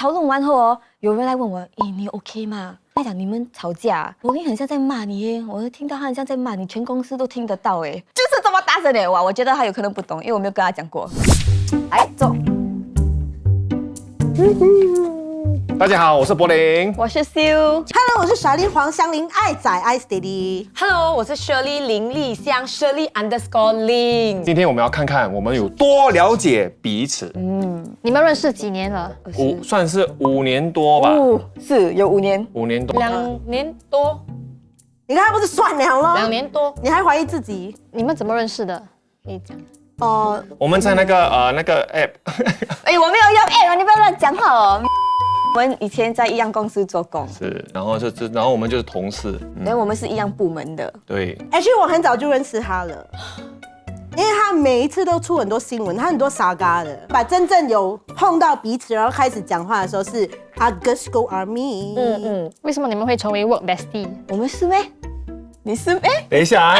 讨论完后哦，有人来问我，你 OK 吗？他讲你们吵架，我很像在骂你耶，我听到他很像在骂你，全公司都听得到哎，就是这么大声的哇！我觉得他有可能不懂，因为我没有跟他讲过。来坐。大家好，我是柏林，我是 Hello， 我是小丽黄香林爱仔 Ice Daddy。Hello， 我是 Shirley 林丽香 Shirley_Lin。今天我们要看看我们有多了解彼此。你们认识几年了？算是5年多吧。是有5年，5年多，2年多。你看，不是算了咯2年多，你还怀疑自己？你们怎么认识的？可以讲。我们在那个 app。我没有用 app， 你不要乱讲话哦。我们以前在一样公司做工，是，然后我们就是同事，因为我们是一样部门的。对。其实我很早就认识他了，因为他每一次都出很多新闻，他很多傻嘎的。把真正有碰到彼此，然后开始讲话的时候是 August Go Army。为什么你们会成为 work bestie？我们是咩？你是咩？等一下，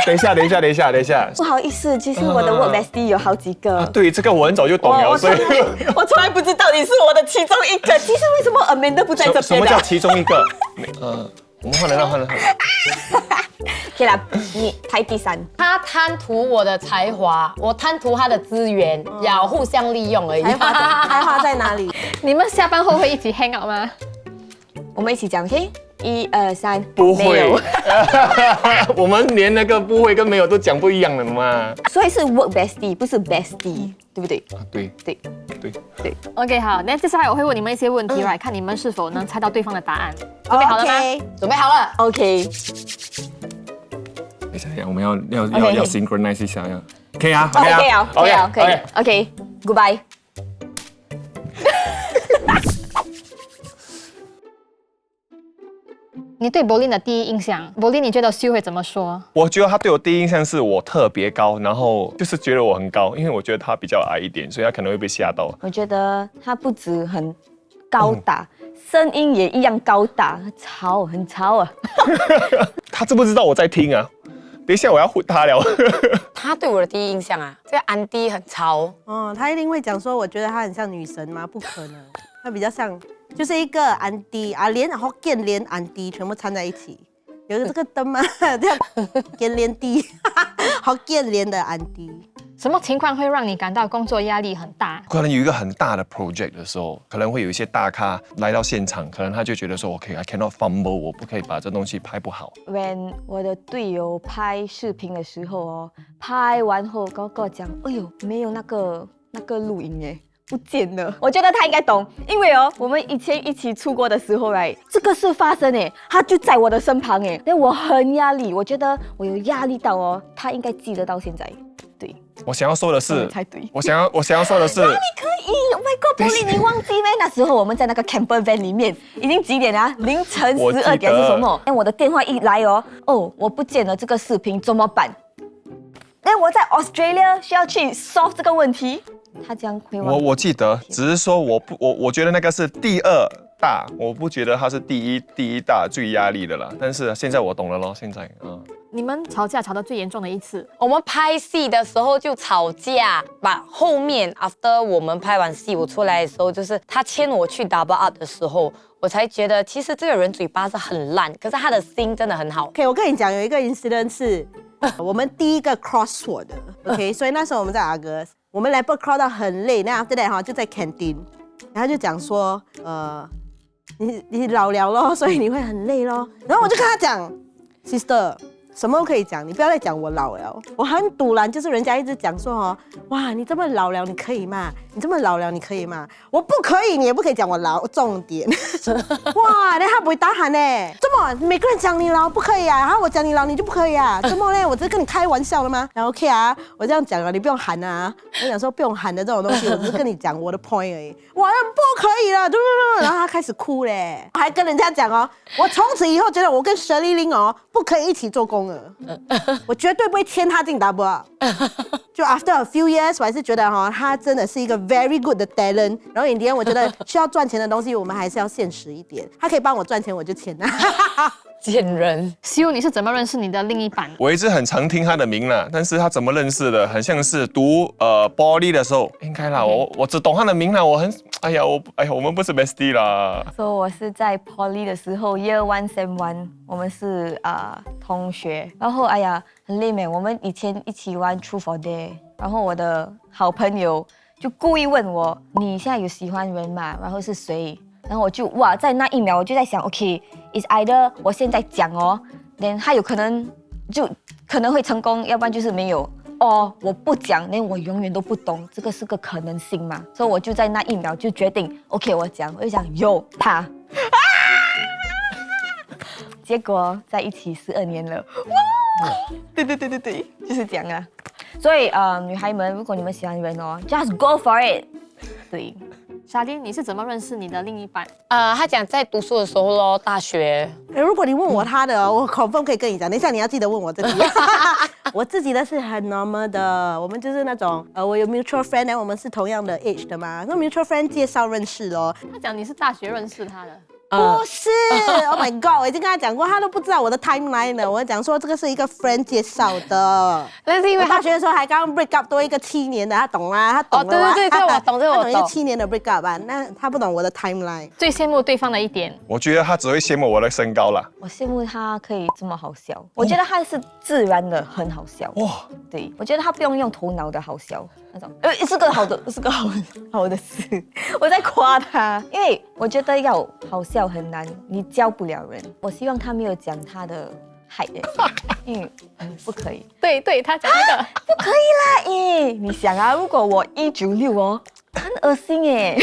不好意思，其实我的 work bestie 有好几个。对，这个我很早就懂了，所以我从来不知道你是我的其中一个。其实为什么 Amanda 不在这边？什么叫其中一个？我们换了。可以啦，你排第3。他贪图我的才华，我贪图他的资源，要互相利用而已。才华在哪里？你们下班后会一起 hang out 吗？我们一起讲 ，OK？ 1、2、3，不会。我们连那个不会跟没有都讲不一样了嘛。所以是 work bestie， 不是 bestie，对不对？对。OK， 好，那接下来我会问你们一些问题，来看你们是否能猜到对方的答案。准备好了吗？准备好了。OK。等一下，我们要 synchronize 一下，可以啊 ，OK，Goodbye。你对柏林的第一印象，柏林你觉得Sue会怎么说？我觉得他对我第一印象是我特别高，然后就是觉得我很高，因为我觉得他比较矮一点，所以他可能会被吓到。我觉得他不止很高大，声音也一样高大，很吵啊。他知不知道我在听啊？等一下我要混他了。他对我的第一印象啊，这个安迪很潮。他一定会讲说，我觉得他很像女神吗？不可能，他比较像。就是一个安迪啊，连Hokkien连安迪全部掺在一起，有这个灯吗？这样连地Hokkien连的安迪。什么情况会让你感到工作压力很大？可能有一个很大的 project 的时候，可能会有一些大咖来到现场，可能他就觉得说 ，OK，I cannot fumble， 我不可以把这东西拍不好。When 我的队友拍视频的时候哦，拍完后跟我讲，哎呦，没有那个录音耶。不见了，我觉得他应该懂，因为我们以前一起出国的时候这个事发生他就在我的身旁但我很压力，我觉得我有压力到他应该记得到现在。对，我想要说的是，猜对。我想要说的是，你可以 ，Oh my God， 柏林，你忘记没？那时候我们在那个 camper van 里面，已经几点啊？凌晨12点还是什么？我的电话一来我不见了这个视频怎么办？我在 Australia 需要去 solve 这个问题。他这样会忘。我记得，只是说我觉得那个是第2大，我不觉得他是第一大最压力的啦。但是现在我懂了咯，现在你们吵架吵得最严重的一次？我们拍戏的时候就吵架，把后面 after 我们拍完戏，我出来的时候，就是他牵我去 double up 的时候，我才觉得其实这个人嘴巴是很烂，可是他的心真的很好。OK， 我跟你讲，有一个 incident 是我们第一个 crossword 的 ，OK， 所以那时候我们在阿哥。我们 level cross 到很累，那 after that 就在 canteen， 然后就讲说，你老了咯，所以你会很累咯。然后我就跟他讲 ，sister， 什么都可以讲，你不要再讲我老了。我很堵拦，就是人家一直讲说哇，你这么老了，你可以吗？你这么老了，你可以吗？我不可以，你也不可以讲我老。重点，哇，那他不会打喊呢？怎么每个人讲你老不可以啊？然后我讲你老你就不可以啊？怎么呢？我这是跟你开玩笑的吗？然后 OK 啊，我这样讲了，你不用喊啊。我想说不用喊的这种东西，我只是跟你讲我的 point 而已。哇，不可以了，然后他开始哭嘞，我还跟人家讲我从此以后觉得我跟Shirley Lin不可以一起做工了，我绝对不会牵他进 double up。就 after a few years， 我还是觉得他真的是一个 very good 的 talent。然后in the end，我觉得需要赚钱的东西，我们还是要现实一点。他可以帮我赚钱，我就签了。贱人。西柚，你是怎么认识你的另一半？我一直很常听他的名啦，但是他怎么认识的？很像是读玻璃的时候，应该啦，我只懂他的名啦，我们不是 bestie 啦。所以我是在 Poly 的时候 Year 1 Sem 1，我们是同学。然后很累美，我们以前一起玩 True for Dare， 然后我的好朋友就故意问我，你现在有喜欢人吗？然后是谁？然后我就哇，在那一秒我就在想 ，OK，is either 我现在讲哦，then 他有可能会成功，要不然就是没有。哦，我不讲，连我永远都不懂，这个是个可能性嘛，所以我就在那一秒就决定 ，OK， 我讲，我就讲有他，结果在一起12年了，哇，对，就是这样啊。所以女孩们，如果你们喜欢人哦 ，just go for it， 对。莎莉，你是怎么认识你的另一半？他讲在读书的时候咯，大学。如果你问我他的，我confirm可以跟你讲。等一下你要记得问我自己。我自己的是很 normal 的，我们就是那种我有 mutual friend， 我们是同样的 age 的嘛，那 mutual friend 介绍认识咯。他讲你是大学认识他的。不是，Oh my god！ 我已经跟他讲过，他都不知道我的 timeline 了。我讲说这个是一个 friend 介绍的，但是因为我大学的时候还刚 break up 多一个7年的，他懂吗？他懂了吗？对，我懂，他懂一个7年的 break up 吧？那他不懂我的 timeline。最羡慕对方的一点，我觉得他只会羡慕我的身高啦。我羡慕他可以这么好笑，我觉得他是自然的很好笑。哇，对，我觉得他不用用头脑的好笑那种，是个好的事。我在夸他，因为我觉得要好笑很难，你教不了人。我希望他没有讲他的height，因为不可以，对，他讲那个不可以啦，咦，你想啊，如果我196哦，很恶心耶。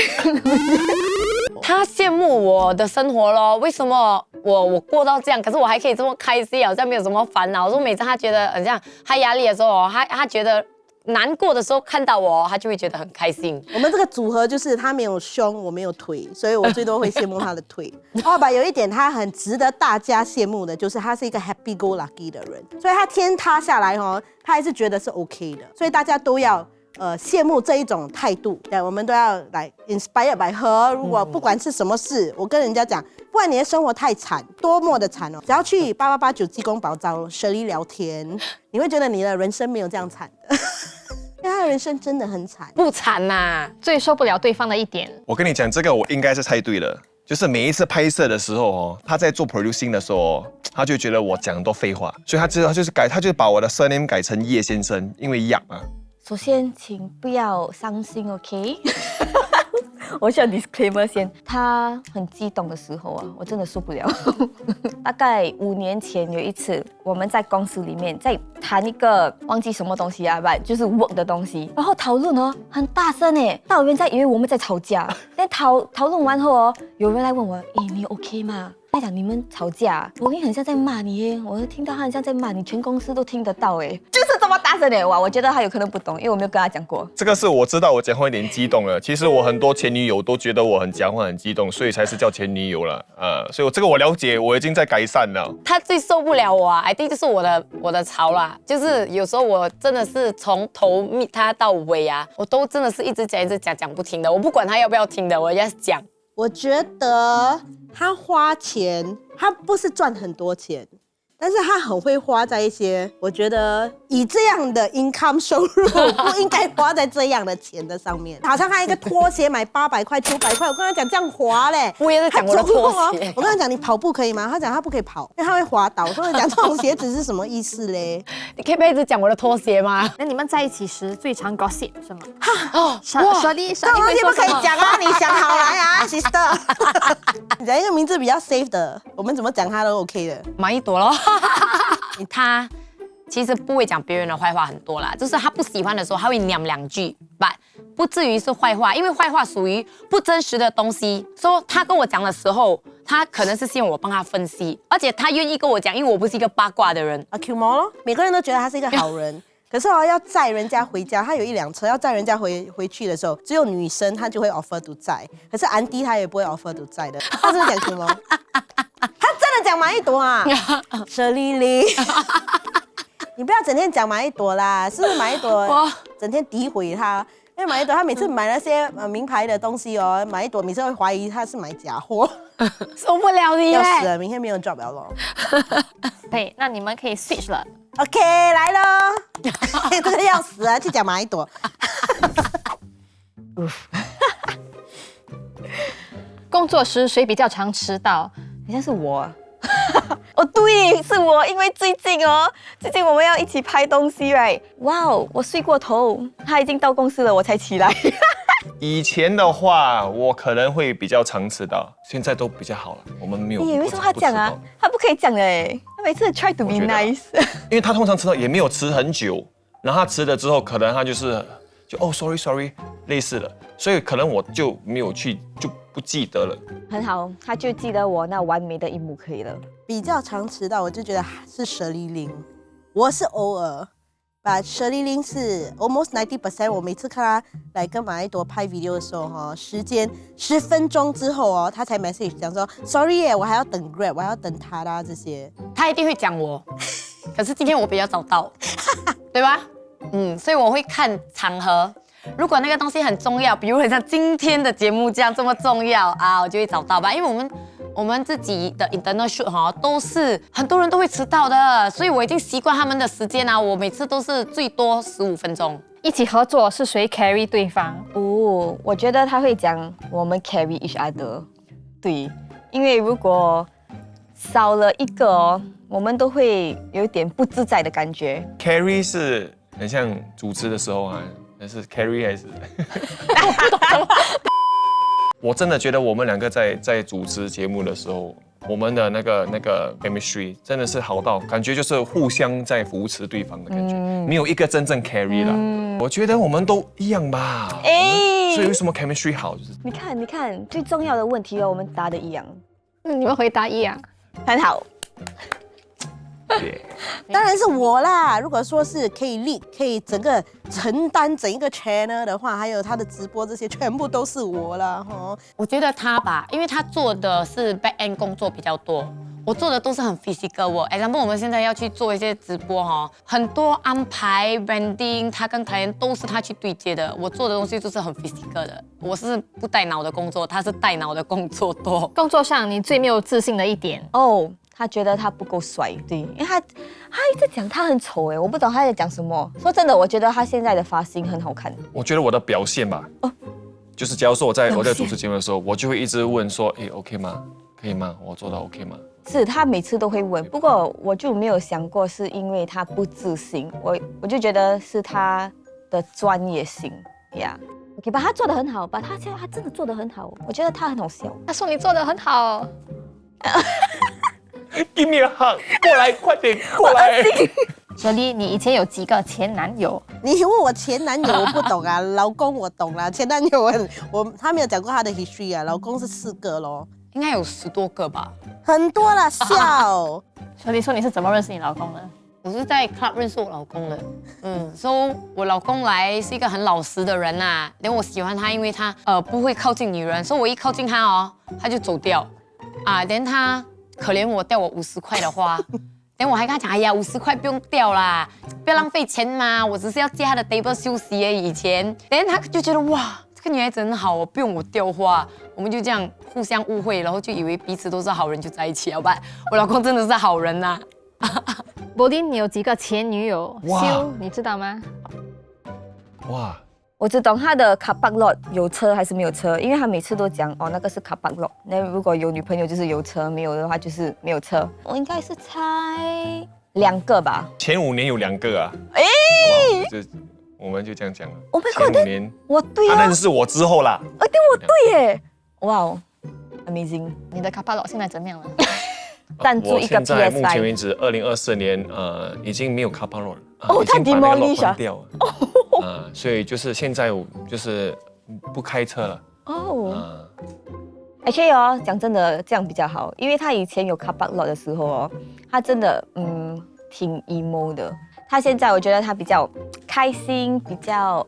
他羡慕我的生活咯，为什么我过到这样，可是我还可以这么开心，好像没有什么烦恼。说每次他觉得很像他压力的时候，他觉得难过的时候看到我，他就会觉得很开心。我们这个组合就是他没有胸，我没有腿，所以我最多会羡慕他的腿。爸爸有一点他很值得大家羡慕的，就是他是一个 happy go lucky 的人，所以他天塌下来哦，他还是觉得是 OK 的，所以大家都要羡慕这一种态度。对，我们都要来 inspired by her。如果不管是什么事，我跟人家讲，不管你的生活太惨，多么的惨哦，只要去8889鸡公堡找Shirley聊天，你会觉得你的人生没有这样惨的。因为他的人生真的很惨，不惨呐。最受不了对方的一点。我跟你讲，这个我应该是猜对了。就是每一次拍摄的时候哦，他在做 producing 的时候哦，他就觉得我讲很多废话，所以他就把我的 surname 改成叶先生，因为亚嘛。首先，请不要伤心 ，OK？ 我需要 disclaimer 先。他很激动的时候啊，我真的受不了。大概5年前有一次，我们在公司里面在谈一个忘记什么东西啊，就是 work 的东西，然后讨论哦很大声诶，大有人在以为我们在吵架。但讨论完后哦，有人来问我，你 OK 吗？他讲你们吵架，我很像在骂你耶，我听到他很像在骂你，全公司都听得到哎，就是这么大声的哇！我觉得他有可能不懂，因为我没有跟他讲过。这个是我知道我讲话有点激动了，其实我很多前女友都觉得我很讲话很激动，所以才是叫前女友了。所以这个我了解，我已经在改善了。他最受不了我啊，I think 就是我的槽啦，就是有时候我真的是从头他到尾啊，我都真的是一直讲不停的，我不管他要不要听的，我要讲。我觉得他花钱，他不是赚很多钱，但是他很会花在一些我觉得以这样的 income 收入不应该花在这样的钱的上面。好像他一个拖鞋买800块、900块，我跟他讲这样滑嘞。我也在讲我的拖鞋。我跟他讲你跑步可以吗？他讲他不可以跑，因为他会滑倒。我跟他讲这种鞋子是什么意思嘞？你可以不要一直讲我的拖鞋吗？那你们在一起时最常 gossip 什么？这种东西不可以讲啊！你想好来啊 ，sister。你讲一个名字比较 safe 的，我们怎么讲他都 OK 的。马一朵咯。他其实不会讲别人的坏话很多啦，就是他不喜欢的时候，他会念2句，but 不至于是坏话，因为坏话属于不真实的东西。说他跟我讲的时候，他可能是希望我帮他分析，而且他愿意跟我讲，因为我不是一个八卦的人。Q 猫咯，每个人都觉得他是一个好人。可是要载人家回家，他有1辆车，要载人家回去的时候，只有女生她就会 offer to 载，可是安迪她也不会 offer to 载的。他是不是讲 Q 猫？他真的讲马一朵啊，舍丽丽，你不要整天讲马一朵啦，是不是马一朵整天诋毁他？因为马一朵他每次买那些名牌的东西哦，马一朵每次会怀疑他是买假货，受不了你要死嘞！了，明天没有 job 了咯。可以，那你们可以 switch 了。 OK， 来咯，这个要死啊，去讲马一朵。工作时谁比较常迟到？好像是我啊。哦，对，是我，因为最近我们要一起拍东西，right？ 哇哦，我睡过头，他已经到公司了，我才起来。以前的话，我可能会比较常迟到，现在都比较好了。我们没有。为什么他讲啊？他不可以讲的哎，他每次 try to be 我觉得 nice。因为他通常迟到也没有迟很久，然后他迟了之后，可能他就哦 sorry 类似的，所以可能我就没有去，就不记得了。很好，他就记得我那完美的一幕可以了。比较常迟到，我就觉得是佘丽玲，我是偶尔，把佘丽玲是 almost 90%。我每次看她来跟马一朵拍 video 的时候，哈，时间10分钟之后哦，她才 message 讲说 sorry 耶，我还要等 Grab， 我还要等他啦这些。他一定会讲我，可是今天我比较早到，对吧？所以我会看场合。如果那个东西很重要，比如很像今天的节目这样这么重要啊，我就会早到吧。因为我们自己的 internal shoot 哈，都是很多人都会迟到的，所以我已经习惯他们的时间啊。我每次都是最多15分钟。一起合作是谁 carry 对方？哦，我觉得他会讲我们 carry each other。对，因为如果少了一个我们都会有一点不自在的感觉。Carrie 是很像主持的时候啊，还是 Carrie 还是？我真的觉得我们两个在主持节目的时候，我们的那个 chemistry 真的是好到感觉就是互相在扶持对方的感觉，没有一个真正 carry 了。我觉得我们都一样吧。所以为什么 chemistry 好？就是你看，最重要的问题我们答的一样，你们回答一样。很好。对。当然是我啦。如果说是可以lead，可以整个承担整一个 channel 的话，还有他的直播这些，全部都是我啦。哈，我觉得他吧，因为他做的是 back end 工作比较多，我做的都是很 physical work。example， 我们现在要去做一些直播哈，很多安排 branding， 他跟client都是他去对接的。我做的东西就是很 physical 的，我是不带脑的工作，他是带脑的工作多。工作上你最没有自信的一点？哦，他觉得他不够帅，对，因为他一直讲他很丑哎，我不懂他在讲什么。说真的，我觉得他现在的发型很好看。我觉得我的表现吧，就是假如说我在主持节目的时候，我就会一直问说，OK 吗？可以吗？我做到 OK 吗？是他每次都会问，不过我就没有想过是因为他不自信，我就觉得是他的专业性呀。OK， 把他做得很好，他真的做得很好，我觉得他很好笑。他说你做得很好。Give me a hug， 过来，快点过来。佘丽，你以前有几个前男友？你问我前男友我不懂啊，老公我懂啦。前男友他没有讲过他的 history 啊，老公是4个咯，应该有10多个吧。很多啦，笑。佘丽说你是怎么认识你老公的？我是在 club 认识我老公的，so 我老公来是一个很老实的人呐，连我喜欢他，因为他不会靠近女人，所以我一靠近他哦，他就走掉，连他可怜我掉我50块的花，连我还跟他讲，哎呀50块不用掉啦，不要浪费钱嘛，我只是要借他的 table 休息而已。以前，连他就觉得哇，这个女孩子很好哦，不用我掉花，我们就这样互相误会，然后就以为彼此都是好人，就在一起了吧。我老公真的是好人呐。柏林，你有几个前女友？哇修，你知道吗？哇，我只懂他的 car park lot 有车还是没有车，因为他每次都讲那个是 car park lot， 那如果有女朋友就是有车，没有的话就是没有车。我应该是猜2个吧。前5年有2个啊。我们就这样讲了。Oh my 前 god， 5年我对啊他认，识我之后啦。对我对耶，哇哦 ，amazing。你的卡巴罗现在怎么样了？赞助一个我现在目前 PSI，为止2024年已经没有卡巴罗了。他已经把那个 lot demolish 啊关掉了。所以就是现在我就是不开车了。哦。actually 讲真的，这样比较好，因为他以前有 car park lot 的时候他真的挺 emo 的。他现在我觉得他比较开心，比较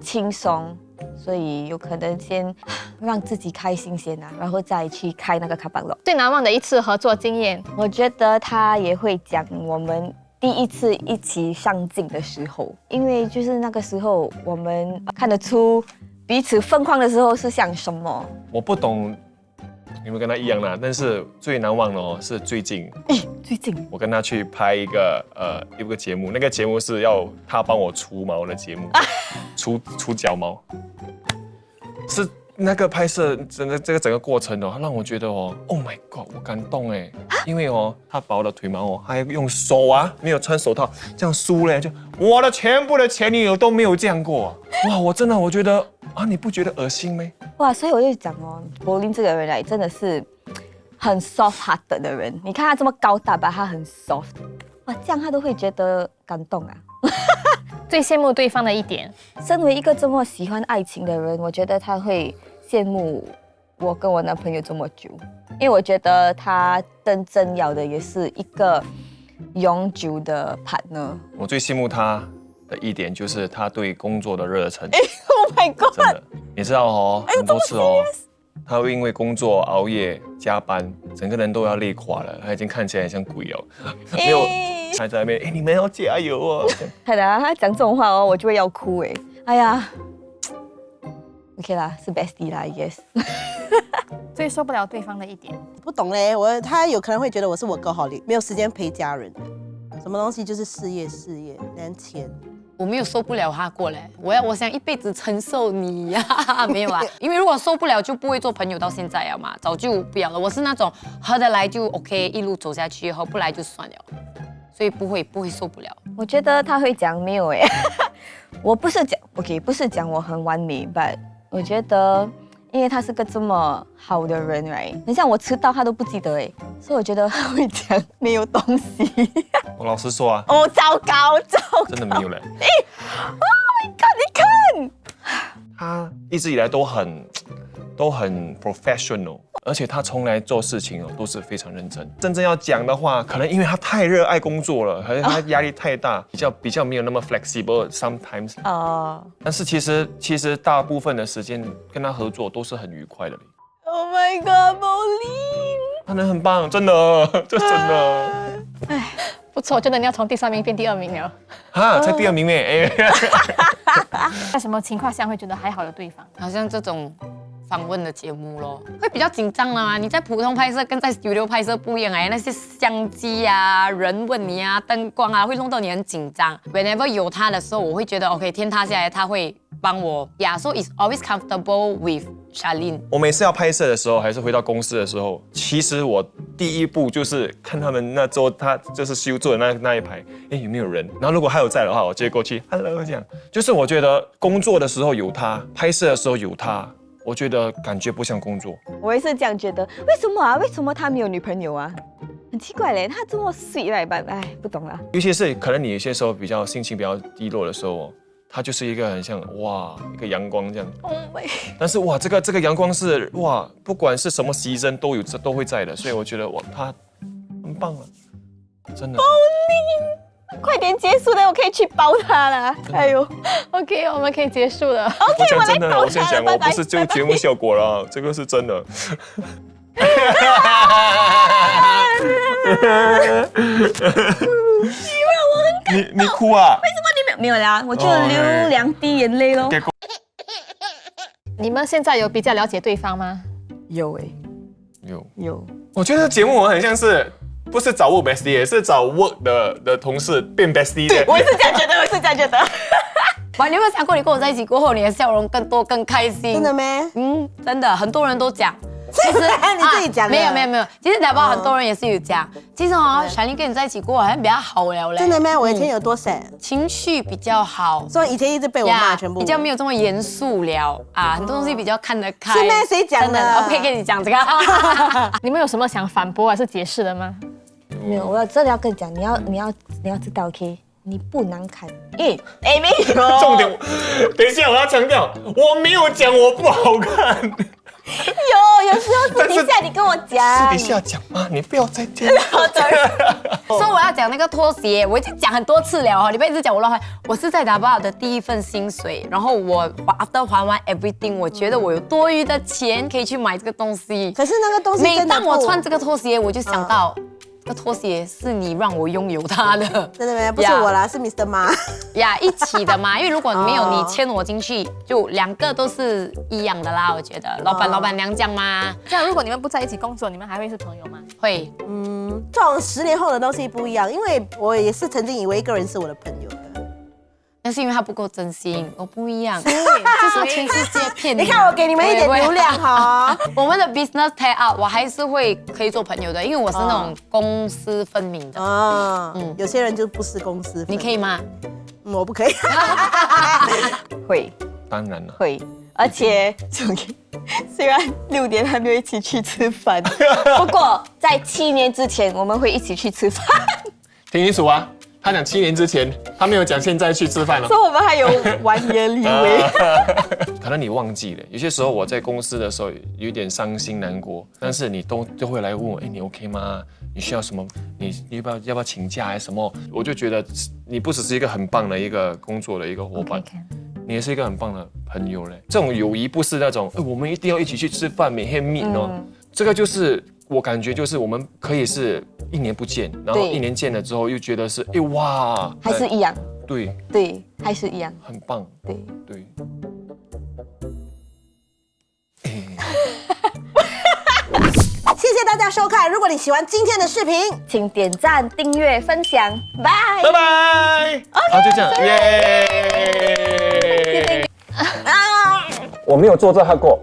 轻松，所以有可能先让自己开心先然后再去开那个 car park lot。最难忘的一次合作经验？我觉得他也会讲我们第一次一起上镜的时候，因为就是那个时候我们看得出彼此疯狂的时候是想什么。我不懂有没有跟他一样啦，但是最难忘的哦是最近最近我跟他去拍一个节目，那个节目是要他帮我除毛的节目，除脚毛，是那个拍摄整个过程哦，让我觉得哦 ，Oh my God， 我感动哎，因为哦，他把我的腿毛哦，还用手啊，没有穿手套这样梳嘞，就我的全部的前女友都没有这样过，哇，我觉得啊，你不觉得恶心吗？哇，所以我就讲哦，柏林这个人来真的是很 soft heart 的人。你看他这么高大吧，他很 soft， 哇，这样他都会觉得感动啊。最羡慕对方的一点，身为一个这么喜欢爱情的人，我觉得他会羡慕我跟我男朋友这么久，因为我觉得他真正要的也是一个永久的 partner。我最羡慕他的一点就是他对工作的热忱。Oh my god！ 真的，你知道哦，很多次哦，他会因为工作熬夜加班，整个人都要累垮了，他已经看起来很像鬼了，没有，还在那边，你们要加油哦。看到他讲这种话哦，我就会要哭哎。哎呀，OK 啦，是 bestie 啦 ，I guess。最受不了对方的一点，不懂嘞，他有可能会觉得我是workaholic，没有时间陪家人，什么东西就是事业，难钱。我没有受不了他过嘞，我想一辈子承受你呀、没有啦，因为如果受不了就不会做朋友到现在了嘛，早就不要了。我是那种合得来就 OK， 一路走下去，合不来就算了，所以不会受不了。我觉得他会讲没有哎，我不是讲 OK， 不是讲我很完美 ，but 我觉得因为他是个这么好的人 ，right？ 很像我迟到他都不记得哎，所以我觉得他会讲没有东西。我老实说啊，哦，糟糕，真的没有嘞。Oh my god！ 你看，他一直以来都很 professional， 而且他从来做事情哦都是非常认真。真正要讲的话，可能因为他太热爱工作了，还是他压力太大，比较没有那么 flexible sometimes。但是其实大部分的时间跟他合作都是很愉快的。 Oh my god， 柏林，他人很棒，真的，这真的。不错，真的你要从第3名变第2名了。哈，才第2名呢，在什么情况下会觉得还好的对方？好像这种访问的节目咯，会比较紧张了嘛。你在普通拍摄跟在 studio 拍摄不一样哎，那些相机啊、人问你啊、灯光啊，会弄到你很紧张。Whenever 有他的时候，我会觉得 OK， 天塌下来他会帮我。Yeah， so it's always comfortable with Charlene。我每次要拍摄的时候，还是回到公司的时候，其实我第一步就是看他们那桌，他就是修坐的那一排，哎有没有人？然后如果还有在的话，我接过去 ，Hello 这样。就是我觉得工作的时候有他，拍摄的时候有他，我觉得感觉不像工作。我也是这样觉得。为什么啊？为什么他没有女朋友啊？很奇怪嘞，他这么 sweet 来吧？哎，不懂啦。尤其是可能你有些时候心情比较低落的时候哦，他就是一个很像哇一个阳光这样。Oh my。但是哇这个阳光是哇不管是什么牺牲都会在的，所以我觉得哇他很棒啊，真的。快点结束了，我可以去抱他了。哎呦 OK， 我们可以结束了。我讲真的，我来我先讲，拜拜我不是就节目效果了，这个是真的。你哭啊？为什么你没有啦？我就流2滴眼泪咯。你们现在有比较了解对方吗？有哎，有。我觉得节目我很像是不是找 work bestie， 是找 work 的同事变 bestie 的。我也是这样觉得，我是这样觉得。哇，你有没有想过，你跟我在一起过后，你的笑容更多、更开心？真的咩？真的，很多人都讲。其实你自己讲的。没有。其实打包很多人也是有讲。其实哦，小林跟你在一起过好像比较好了嘞。真的咩？我以前有多 sad，情绪比较好。所以以前一直被我骂全部。比较没有这么严肃了啊，很多东西比较看得开。是咩？谁讲的？我可以跟你讲这个。你们有什么想反驳还是解释的吗？没有，我真的要跟你讲，你要知道 ，OK， 你不难看。没有。重点，等一下我要强调，我没有讲我不好看。有时候私底下你跟我讲，私底下讲嘛，你不要再这样。所以我要讲那个拖鞋，我已经讲很多次了哈，你不要一直讲我乱换。我是在打包的第1份薪水，然后我 after 还完 everything， 我觉得我有多余的钱可以去买这个东西。可是那个东西每当我穿这个拖鞋，我就想到。个拖鞋是你让我拥有它的。真的没？不是我啦，是 Mr. Ma。呀，一起的嘛，因为如果没有哦你牵我进去，就两个都是一样的啦。我觉得老板娘这样吗？这样如果你们不在一起工作，你们还会是朋友吗？会，这种10年后的东西不一样，因为我也是曾经以为一个人是我的朋友的。那是因为他不够真心，我不一样，就是全世界骗你。你看我给你们一点流量哈。我们的 business tie up， 我还是会可以做朋友的，因为我是那种公私分明的。有些人就不是公司，你可以吗？我不可以。会当然了，会，而且虽然6年还没有一起去吃饭，不过在7年之前我们会一起去吃饭，听清楚啊！他讲7年之前，他没有讲现在去吃饭了。所以我们还有1年立威。可能你忘记了，有些时候我在公司的时候有一点伤心难过，但是你都会来问我，哎，你 OK 吗？你需要什么？你要不要请假还是什么？我就觉得你不只是一个很棒的一个工作的一个伙伴，你也是一个很棒的朋友嘞。这种友谊不是那种，我们一定要一起去吃饭，每天meet哦。这个就是我感觉就是我们可以是1年不见，然后1年见了之后又觉得是，哎哇，还是一样，对，对，还是一样，很棒，对。对。谢谢大家收看，如果你喜欢今天的视频，请点赞、订阅、分享，拜。拜拜。好，就这样，耶！我没有做这个过。